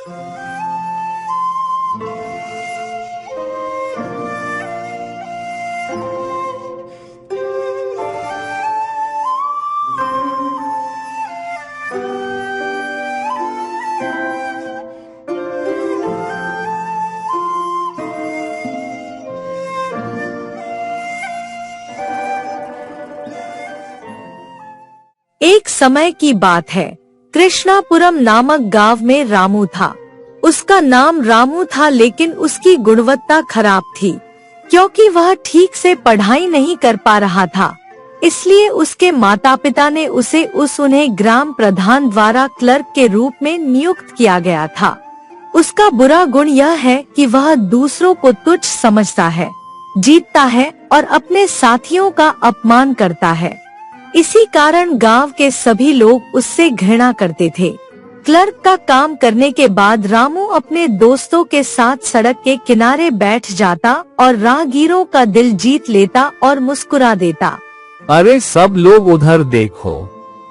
एक समय की बात है, कृष्णापुरम नामक गांव में रामू था। उसका नाम रामू था, लेकिन उसकी गुणवत्ता खराब थी, क्योंकि वह ठीक से पढ़ाई नहीं कर पा रहा था। इसलिए उसके माता पिता ने उसे उन्हें ग्राम प्रधान द्वारा क्लर्क के रूप में नियुक्त किया गया था। उसका बुरा गुण यह है कि वह दूसरों को तुच्छ समझता है, जीतता है और अपने साथियों का अपमान करता है। इसी कारण गांव के सभी लोग उससे घृणा करते थे। क्लर्क का काम करने के बाद रामू अपने दोस्तों के साथ सड़क के किनारे बैठ जाता और राहगीरों का दिल जीत लेता और मुस्कुरा देता। अरे सब लोग उधर देखो,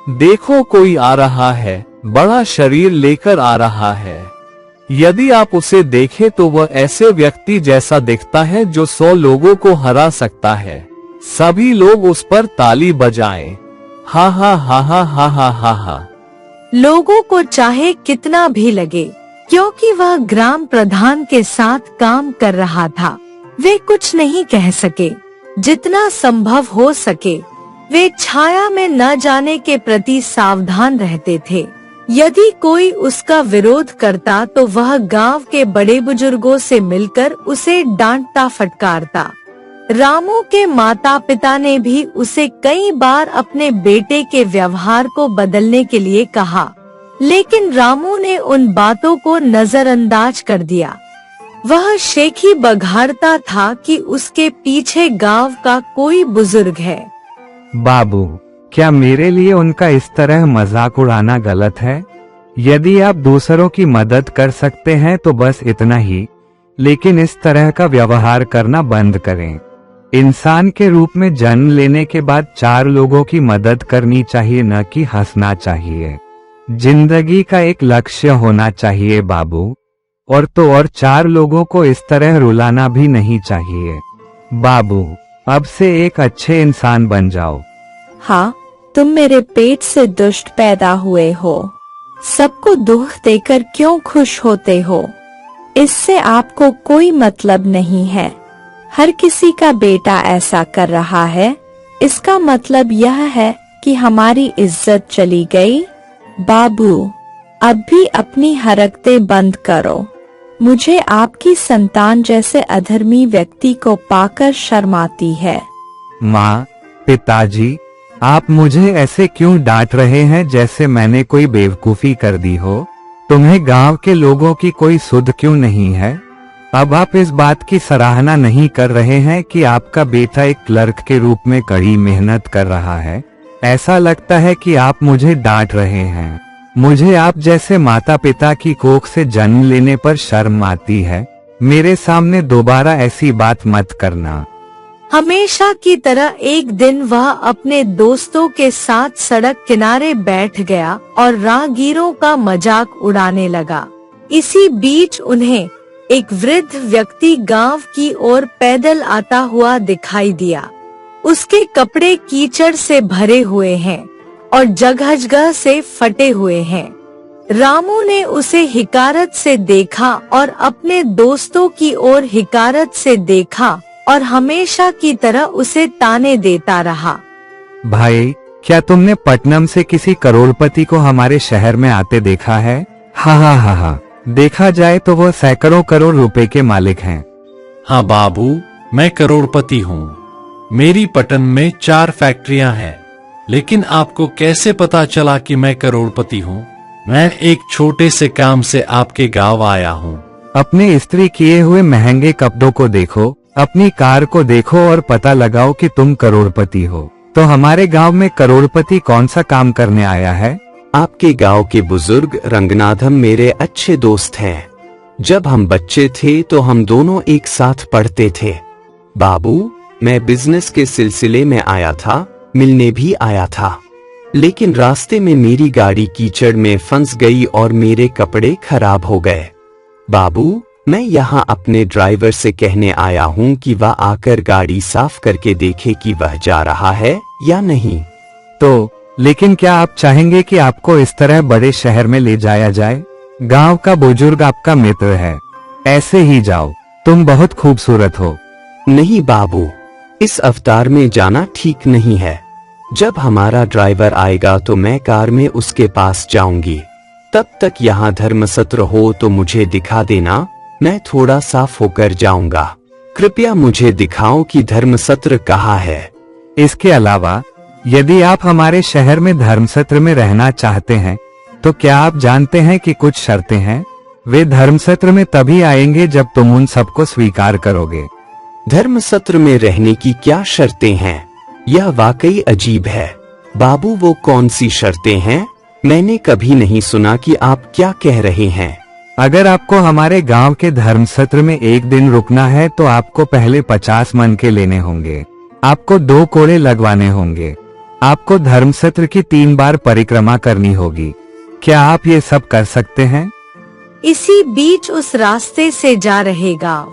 देखो कोई आ रहा है, बड़ा शरीर लेकर आ रहा है। यदि आप उसे देखें तो वह ऐसे व्यक्ति जैसा दिखता है जो 100 लोगों को हरा सकता है। सभी लोग उस पर ताली बजाएं। हा हा हा हा हा हा हा हा। लोगों को चाहे कितना भी लगे, क्योंकि वह ग्राम प्रधान के साथ काम कर रहा था, वे कुछ नहीं कह सके। जितना संभव हो सके वे छाया में न जाने के प्रति सावधान रहते थे। यदि कोई उसका विरोध करता तो वह गांव के बड़े बुजुर्गों से मिलकर उसे डांटता फटकारता। रामू के माता पिता ने भी उसे कई बार अपने बेटे के व्यवहार को बदलने के लिए कहा, लेकिन रामू ने उन बातों को नजरअंदाज कर दिया। वह शेखी बघाड़ता था कि उसके पीछे गांव का कोई बुजुर्ग है। बाबू, क्या मेरे लिए उनका इस तरह मजाक उड़ाना गलत है? यदि आप दूसरों की मदद कर सकते हैं तो बस इतना ही, लेकिन इस तरह का व्यवहार करना बंद करें। इंसान के रूप में जन्म लेने के बाद 4 लोगों की मदद करनी चाहिए, न कि हंसना चाहिए। जिंदगी का एक लक्ष्य होना चाहिए बाबू, और तो और 4 लोगों को इस तरह रुलाना भी नहीं चाहिए। बाबू, अब से एक अच्छे इंसान बन जाओ। हाँ, तुम मेरे पेट से दुष्ट पैदा हुए हो। सबको दुख देकर क्यों खुश होते हो? इससे आपको कोई मतलब नहीं है। हर किसी का बेटा ऐसा कर रहा है, इसका मतलब यह है कि हमारी इज्जत चली गई। बाबू, अब भी अपनी हरकतें बंद करो। मुझे आपकी संतान जैसे अधर्मी व्यक्ति को पाकर शर्म आती है। माँ, पिताजी, आप मुझे ऐसे क्यों डांट रहे हैं जैसे मैंने कोई बेवकूफी कर दी हो? तुम्हें गांव के लोगों की कोई सुध क्यों नहीं है? अब आप इस बात की सराहना नहीं कर रहे हैं कि आपका बेटा एक क्लर्क के रूप में कड़ी मेहनत कर रहा है। ऐसा लगता है कि आप मुझे डांट रहे हैं। मुझे आप जैसे माता पिता की कोख से जन्म लेने पर शर्म आती है। मेरे सामने दोबारा ऐसी बात मत करना। हमेशा की तरह एक दिन वह अपने दोस्तों के साथ सड़क किनारे बैठ गया और राहगीरों का मजाक उड़ाने लगा। इसी बीच उन्हें एक वृद्ध व्यक्ति गांव की ओर पैदल आता हुआ दिखाई दिया। उसके कपड़े कीचड़ से भरे हुए हैं और जगह-जगह से फटे हुए हैं। रामू ने उसे हिकारत से देखा और अपने दोस्तों की ओर हिकारत से देखा और हमेशा की तरह उसे ताने देता रहा। भाई, क्या तुमने पटनम से किसी करोड़पति को हमारे शहर में आते देखा है? हा हा हा हा। देखा जाए तो वो सैकड़ों करोड़ रुपए के मालिक हैं। हाँ बाबू, मैं करोड़पति हूँ। मेरी पटन में 4 फैक्ट्रियां हैं। लेकिन आपको कैसे पता चला कि मैं करोड़पति हूँ? मैं एक छोटे से काम से आपके गांव आया हूँ। अपने इस्त्री किए हुए महंगे कपड़ों को देखो, अपनी कार को देखो और पता लगाओ कि तुम करोड़पति हो। तो हमारे गांव में करोड़पति कौन सा काम करने आया है? आपके गांव के बुजुर्ग रंगनाथम मेरे अच्छे दोस्त हैं। जब हम बच्चे थे तो हम दोनों एक साथ पढ़ते थे। बाबू, मैं बिजनेस के सिलसिले में आया था, मिलने भी आया था। लेकिन रास्ते में मेरी गाड़ी कीचड़ में फंस गई और मेरे कपड़े खराब हो गए। बाबू, मैं यहाँ अपने ड्राइवर से कहने आया हूँ कि वह आकर गाड़ी साफ करके देखे कि वह जा रहा है या नहीं। तो लेकिन क्या आप चाहेंगे कि आपको इस तरह बड़े शहर में ले जाया जाए? गांव का बुजुर्ग आपका मित्र है, ऐसे ही जाओ, तुम बहुत खूबसूरत हो। नहीं बाबू, इस अवतार में जाना ठीक नहीं है। जब हमारा ड्राइवर आएगा तो मैं कार में उसके पास जाऊंगी। तब तक यहाँ धर्मसत्र हो तो मुझे दिखा देना, मैं थोड़ा साफ होकर जाऊंगा। कृपया मुझे दिखाओ कि धर्मसत्र कहाँ है। इसके अलावा यदि आप हमारे शहर में धर्मसत्र में रहना चाहते हैं तो क्या आप जानते हैं कि कुछ शर्तें हैं? वे धर्मसत्र में तभी आएंगे जब तुम उन सबको स्वीकार करोगे। धर्मसत्र में रहने की क्या शर्तें हैं? यह वाकई अजीब है। बाबू, वो कौन सी शर्तें हैं? मैंने कभी नहीं सुना कि आप क्या कह रहे हैं। अगर आपको हमारे गांव के धर्मसत्र में एक दिन रुकना है तो आपको पहले 50 मन के लेने होंगे। आपको 2 कोड़े लगवाने होंगे। आपको धर्मसत्र की 3 बार परिक्रमा करनी होगी। क्या आप ये सब कर सकते हैं? इसी बीच उस रास्ते से जा रहे गांव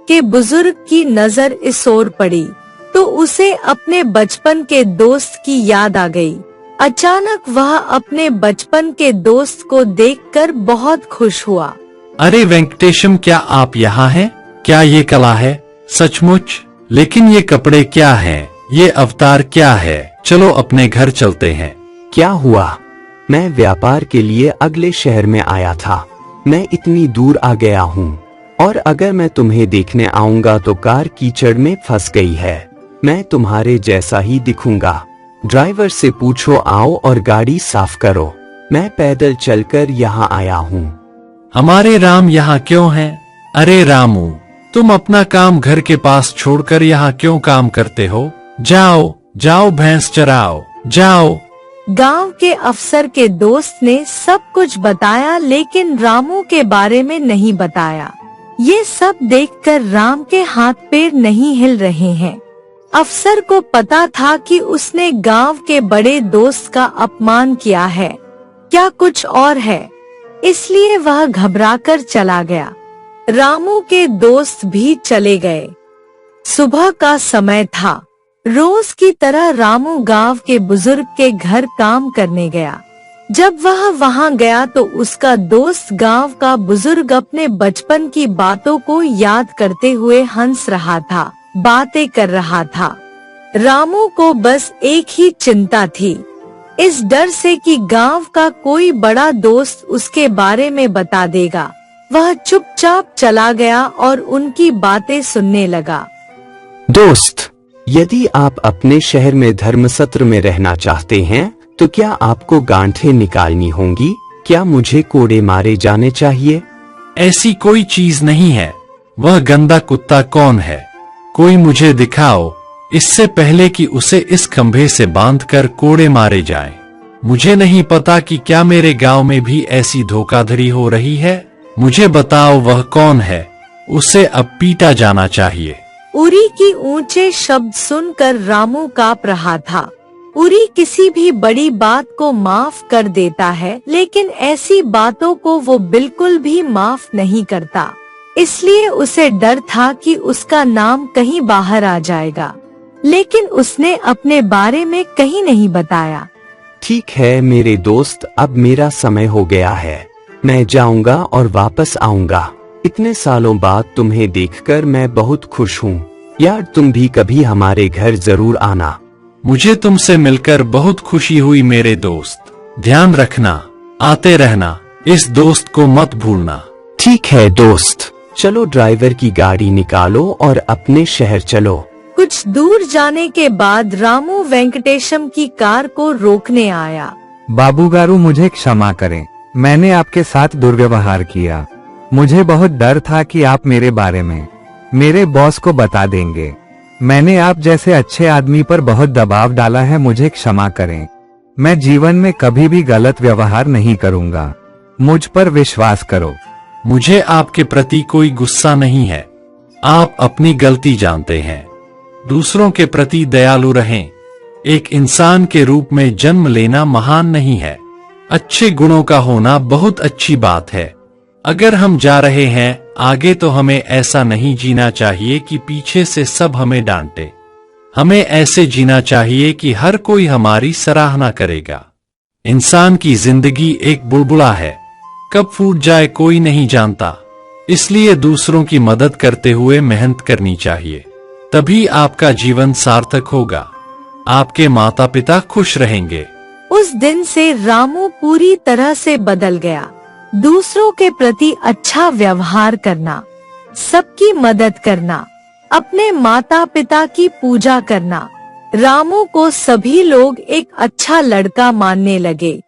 के बुजुर्ग की नजर इस ओर पड़ी तो उसे अपने बचपन के दोस्त की याद आ गई। अचानक वह अपने बचपन के दोस्त को देखकर बहुत खुश हुआ। अरे वेंकटेशम, क्या आप यहाँ हैं? क्या ये कला है? सचमुच? लेकिन ये कपड़े क्या हैं? ये अवतार क्या है? चलो अपने घर चलते हैं। क्या हुआ? मैं व्यापार के लिए अगले शहर में आया था। मैं इतनी दूर आ गया हूँ और अगर मैं तुम्हें देखने आऊंगा तो कार कीचड़ में फंस गई है। मैं तुम्हारे जैसा ही दिखूंगा। ड्राइवर से पूछो आओ और गाड़ी साफ करो। मैं पैदल चलकर यहाँ आया हूँ। हमारे राम यहाँ क्यों हैं? अरे रामू, तुम अपना काम घर के पास छोड़कर यहाँ क्यों काम करते हो? जाओ जाओ, भैंस चराओ, जाओ। गांव के अफसर के दोस्त ने सब कुछ बताया लेकिन रामू के बारे में नहीं बताया। ये सब देखकर राम के हाथ पैर नहीं हिल रहे हैं। अफसर को पता था कि उसने गांव के बड़े दोस्त का अपमान किया है, क्या कुछ और है, इसलिए वह घबराकर चला गया। रामू के दोस्त भी चले गए। सुबह का समय था। रोज की तरह रामू गांव के बुजुर्ग के घर काम करने गया। जब वह वहां गया तो उसका दोस्त गांव का बुजुर्ग अपने बचपन की बातों को याद करते हुए हंस रहा था, बातें कर रहा था। रामू को बस एक ही चिंता थी, इस डर से कि गांव का कोई बड़ा दोस्त उसके बारे में बता देगा। वह चुपचाप चला गया और उनकी बातें सुनने लगा। दोस्त, यदि आप अपने शहर में धर्मसत्र में रहना चाहते हैं तो क्या आपको गांठें निकालनी होंगी? क्या मुझे कोड़े मारे जाने चाहिए? ऐसी कोई चीज नहीं है। वह गंदा कुत्ता कौन है? कोई मुझे दिखाओ, इससे पहले कि उसे इस खंभे से बांधकर कोड़े मारे जाएं। मुझे नहीं पता कि क्या मेरे गांव में भी ऐसी धोखाधड़ी हो रही है। मुझे बताओ वह कौन है, उसे अब पीटा जाना चाहिए। उरी की ऊंचे शब्द सुनकर रामू कांप रहा था। उरी किसी भी बड़ी बात को माफ कर देता है, लेकिन ऐसी बातों को वो बिल्कुल भी माफ नहीं करता। इसलिए उसे डर था कि उसका नाम कहीं बाहर आ जाएगा, लेकिन उसने अपने बारे में कहीं नहीं बताया। ठीक है मेरे दोस्त, अब मेरा समय हो गया है। मैं जाऊंगा और वापस आऊंगा। इतने सालों बाद तुम्हें देखकर मैं बहुत खुश हूँ। यार, तुम भी कभी हमारे घर जरूर आना। मुझे तुमसे मिलकर बहुत खुशी हुई मेरे दोस्त। ध्यान रखना, आते रहना, इस दोस्त को मत भूलना। ठीक है दोस्त, चलो ड्राइवर की गाड़ी निकालो और अपने शहर चलो। कुछ दूर जाने के बाद रामू वेंकटेशम की कार को रोकने आया। बाबू गारू, मुझे क्षमा करें, मैंने आपके साथ दुर्व्यवहार किया। मुझे बहुत डर था कि आप मेरे बारे में मेरे बॉस को बता देंगे। मैंने आप जैसे अच्छे आदमी पर बहुत दबाव डाला है, मुझे क्षमा करें। मैं जीवन में कभी भी गलत व्यवहार नहीं करूंगा, मुझ पर विश्वास करो। मुझे आपके प्रति कोई गुस्सा नहीं है। आप अपनी गलती जानते हैं। दूसरों के प्रति दयालु रहें। एक इंसान के रूप में जन्म लेना महान नहीं है। अच्छे गुणों का होना बहुत अच्छी बात है। अगर हम जा रहे हैं आगे तो हमें ऐसा नहीं जीना चाहिए कि पीछे से सब हमें डांटे। हमें ऐसे जीना चाहिए कि हर कोई हमारी सराहना करेगा। इंसान की जिंदगी एक बुलबुला है, कब फूट जाए कोई नहीं जानता। इसलिए दूसरों की मदद करते हुए मेहनत करनी चाहिए, तभी आपका जीवन सार्थक होगा। आपके माता पिता खुश रहेंगे। उस दिन से रामू पूरी तरह से बदल गया। दूसरों के प्रति अच्छा व्यवहार करना, सबकी मदद करना, अपने माता पिता की पूजा करना। रामू को सभी लोग एक अच्छा लड़का मानने लगे।